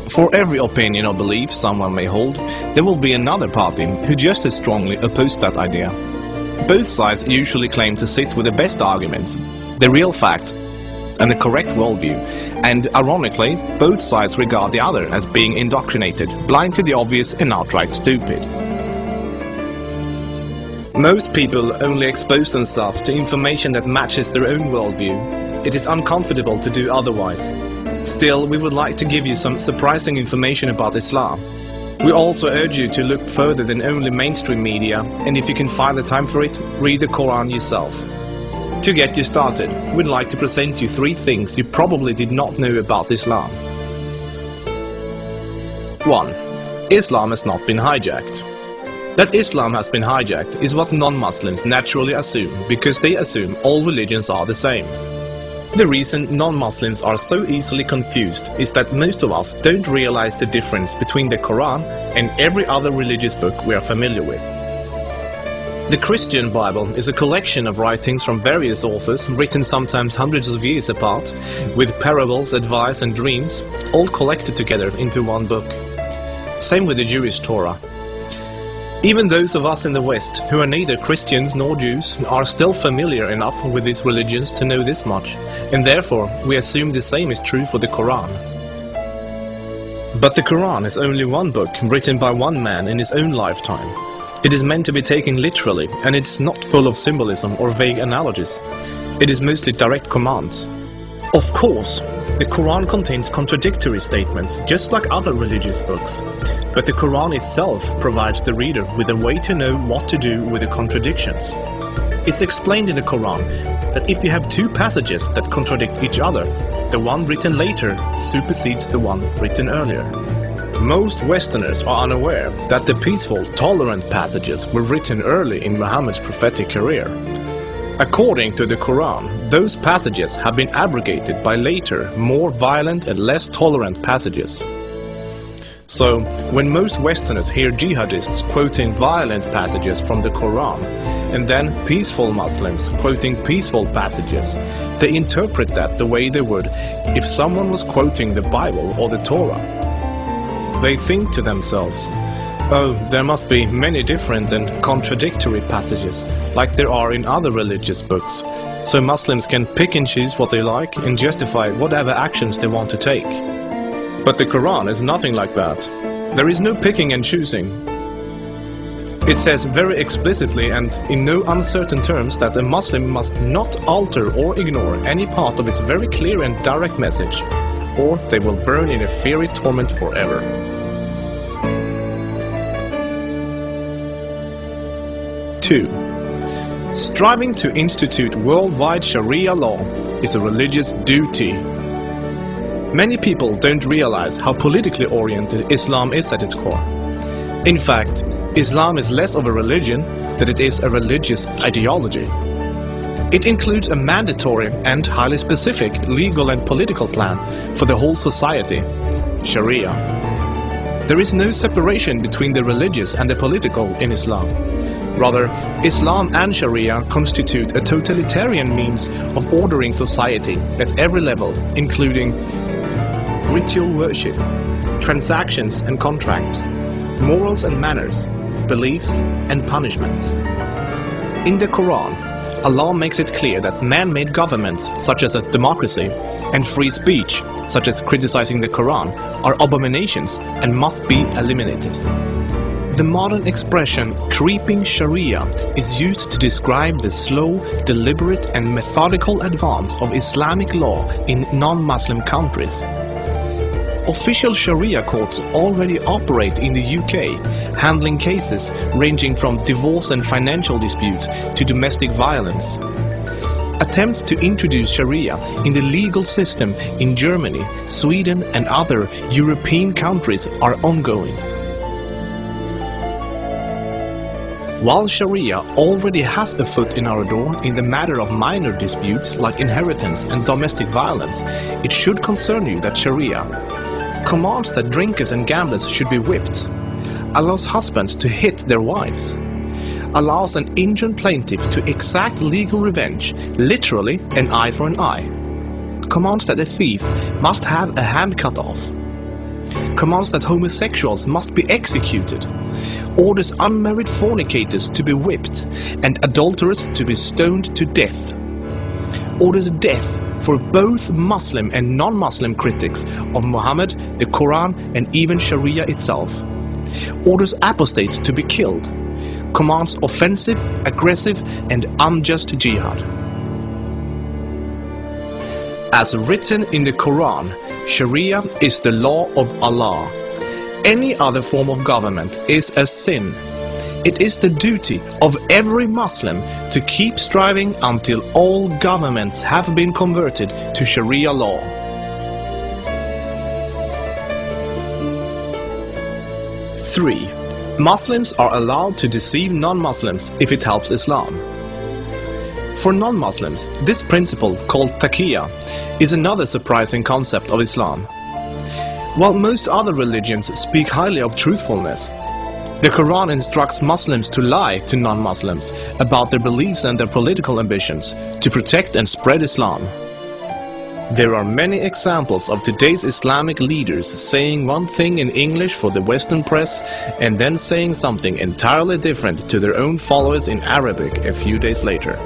For every opinion or belief someone may hold, there will be another party who just as strongly oppose that idea. Both sides usually claim to sit with the best arguments, the real facts, and the correct worldview, and ironically, both sides regard the other as being indoctrinated, blind to the obvious and outright stupid. Most people only expose themselves to information that matches their own worldview. It is uncomfortable to do otherwise. Still, we would like to give you some surprising information about Islam. We also urge you to look further than only mainstream media, and if you can find the time for it, read the Quran yourself. To get you started, we'd like to present you 3 things you probably did not know about Islam. 1. Islam has not been hijacked. That Islam has been hijacked is what non-Muslims naturally assume, because they assume all religions are the same. The reason non-Muslims are so easily confused is that most of us don't realize the difference between the Quran and every other religious book we are familiar with. The Christian Bible is a collection of writings from various authors, written sometimes hundreds of years apart, with parables, advice and dreams, all collected together into one book. Same with the Jewish Torah. Even those of us in the West, who are neither Christians nor Jews, are still familiar enough with these religions to know this much, and therefore we assume the same is true for the Quran. But the Quran is only one book written by one man in his own lifetime. It is meant to be taken literally, and it's not full of symbolism or vague analogies. It is mostly direct commands. Of course, the Quran contains contradictory statements, just like other religious books. But the Quran itself provides the reader with a way to know what to do with the contradictions. It's explained in the Quran that if you have 2 passages that contradict each other, the one written later supersedes the one written earlier. Most Westerners are unaware that the peaceful, tolerant passages were written early in Muhammad's prophetic career. According to the Quran, those passages have been abrogated by later, more violent and less tolerant passages. So, when most Westerners hear jihadists quoting violent passages from the Quran, and then peaceful Muslims quoting peaceful passages, they interpret that the way they would if someone was quoting the Bible or the Torah. They think to themselves, oh, there must be many different and contradictory passages, like there are in other religious books, so Muslims can pick and choose what they like and justify whatever actions they want to take. But the Quran is nothing like that. There is no picking and choosing. It says very explicitly and in no uncertain terms that a Muslim must not alter or ignore any part of its very clear and direct message, or they will burn in a fiery torment forever. 2. Striving to institute worldwide Sharia law is a religious duty. Many people don't realize how politically oriented Islam is at its core. In fact, Islam is less of a religion than it is a religious ideology. It includes a mandatory and highly specific legal and political plan for the whole society, Sharia. There is no separation between the religious and the political in Islam. Rather, Islam and Sharia constitute a totalitarian means of ordering society at every level, including ritual worship, transactions and contracts, morals and manners, beliefs and punishments. In the Quran, Allah makes it clear that man-made governments, such as a democracy, and free speech, such as criticizing the Quran, are abominations and must be eliminated. The modern expression creeping Sharia is used to describe the slow, deliberate and methodical advance of Islamic law in non-Muslim countries. Official Sharia courts already operate in the UK, handling cases ranging from divorce and financial disputes to domestic violence. Attempts to introduce Sharia in the legal system in Germany, Sweden and other European countries are ongoing. While Sharia already has a foot in our door in the matter of minor disputes like inheritance and domestic violence, it should concern you that Sharia commands that drinkers and gamblers should be whipped, allows husbands to hit their wives, allows an injured plaintiff to exact legal revenge, literally an eye for an eye, commands that a thief must have a hand cut off, commands that homosexuals must be executed, orders unmarried fornicators to be whipped and adulterers to be stoned to death, orders death for both Muslim and non-Muslim critics of Muhammad, the Quran and even Sharia itself, orders apostates to be killed, commands offensive, aggressive and unjust jihad. As written in the Quran, Sharia is the law of Allah. Any other form of government is a sin. It is the duty of every Muslim to keep striving until all governments have been converted to Sharia law. Three, Muslims are allowed to deceive non-Muslims if it helps Islam. For non-Muslims, this principle, called taqiyya, is another surprising concept of Islam. While most other religions speak highly of truthfulness, the Quran instructs Muslims to lie to non-Muslims about their beliefs and their political ambitions to protect and spread Islam. There are many examples of today's Islamic leaders saying one thing in English for the Western press and then saying something entirely different to their own followers in Arabic a few days later.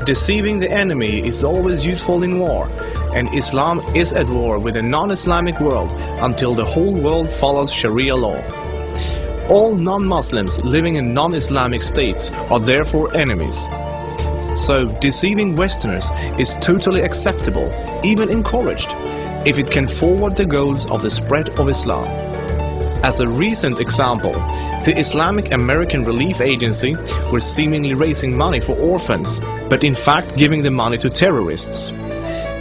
Deceiving the enemy is always useful in war, and Islam is at war with the non-Islamic world until the whole world follows Sharia law. All non-Muslims living in non-Islamic states are therefore enemies. So deceiving Westerners is totally acceptable, even encouraged, if it can forward the goals of the spread of Islam. As a recent example, the Islamic American Relief Agency were seemingly raising money for orphans, but in fact giving the money to terrorists.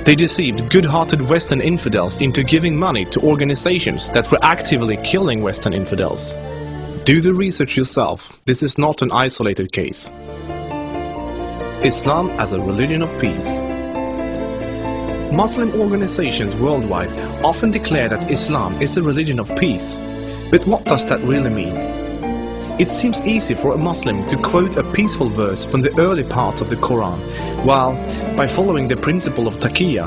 They deceived good-hearted Western infidels into giving money to organizations that were actively killing Western infidels. Do the research yourself, this is not an isolated case. Islam as a religion of peace. Muslim organizations worldwide often declare that Islam is a religion of peace. But what does that really mean? It seems easy for a Muslim to quote a peaceful verse from the early parts of the Quran, while, by following the principle of taqiyya,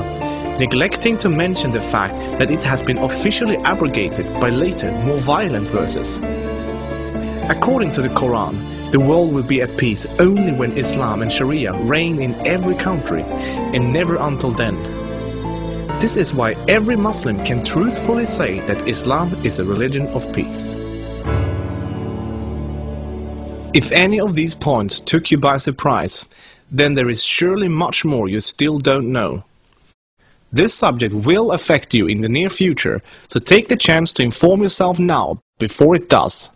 neglecting to mention the fact that it has been officially abrogated by later, more violent verses. According to the Quran, the world will be at peace only when Islam and Sharia reign in every country, and never until then. This is why every Muslim can truthfully say that Islam is a religion of peace. If any of these points took you by surprise, then there is surely much more you still don't know. This subject will affect you in the near future, so take the chance to inform yourself now before it does.